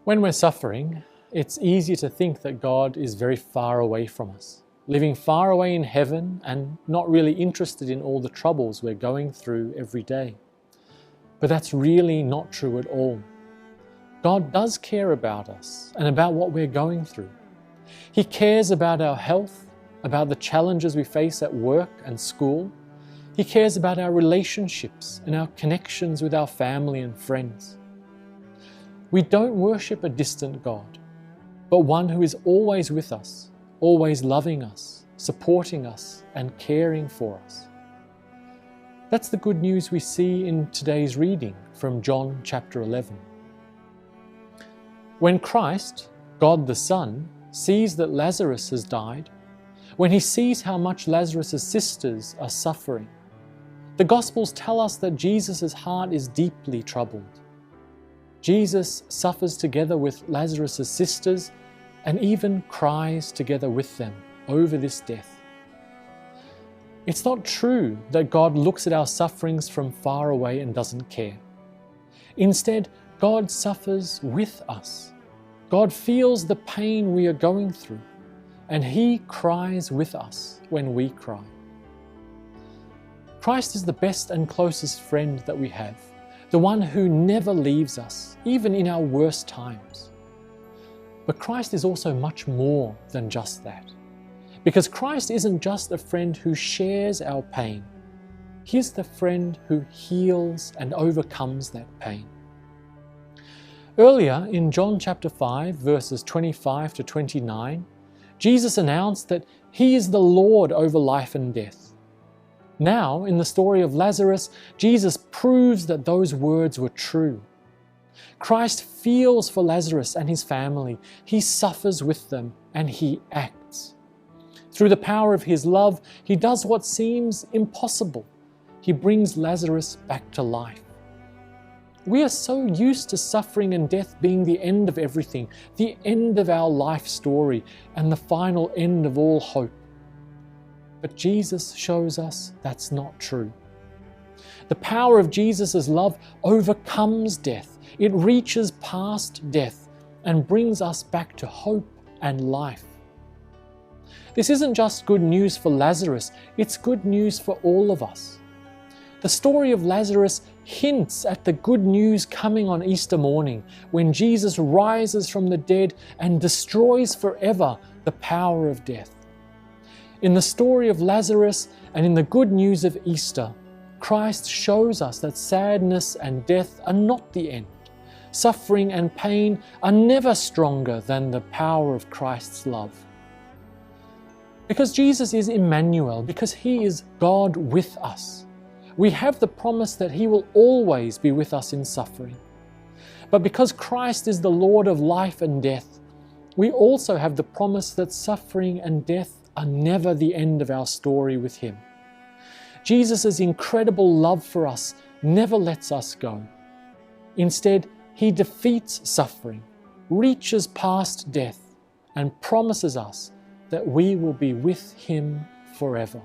When we're suffering, it's easy to think that God is very far away from us, living far away in heaven and not really interested in all the troubles we're going through every day. But that's really not true at all. God does care about us and about what we're going through. He cares about our health, about the challenges we face at work and school. He cares about our relationships and our connections with our family and friends. We don't worship a distant God, but one who is always with us, always loving us, supporting us, and caring for us. That's the good news we see in today's reading from John chapter 11. When Christ, God the Son, sees that Lazarus has died, when he sees how much Lazarus' sisters are suffering, the Gospels tell us that Jesus' heart is deeply troubled. Jesus suffers together with Lazarus' sisters and even cries together with them over this death. It's not true that God looks at our sufferings from far away and doesn't care. Instead, God suffers with us. God feels the pain we are going through, and He cries with us when we cry. Christ is the best and closest friend that we have, the one who never leaves us, even in our worst times. But Christ is also much more than just that, because Christ isn't just a friend who shares our pain. He's the friend who heals and overcomes that pain. Earlier in John chapter 5, verses 25 to 29, Jesus announced that He is the Lord over life and death. Now, in the story of Lazarus, Jesus proves that those words were true. Christ feels for Lazarus and his family. He suffers with them and He acts. Through the power of His love, He does what seems impossible. He brings Lazarus back to life. We are so used to suffering and death being the end of everything, the end of our life story, and the final end of all hope. But Jesus shows us that's not true. The power of Jesus' love overcomes death. It reaches past death and brings us back to hope and life. This isn't just good news for Lazarus, it's good news for all of us. The story of Lazarus hints at the good news coming on Easter morning, when Jesus rises from the dead and destroys forever the power of death. In the story of Lazarus and in the good news of Easter, Christ shows us that sadness and death are not the end. Suffering and pain are never stronger than the power of Christ's love. Because Jesus is Emmanuel, because He is God with us, we have the promise that He will always be with us in suffering. But because Christ is the Lord of life and death, we also have the promise that suffering and death are never the end of our story with Him. Jesus' incredible love for us never lets us go. Instead, He defeats suffering, reaches past death, and promises us that we will be with Him forever.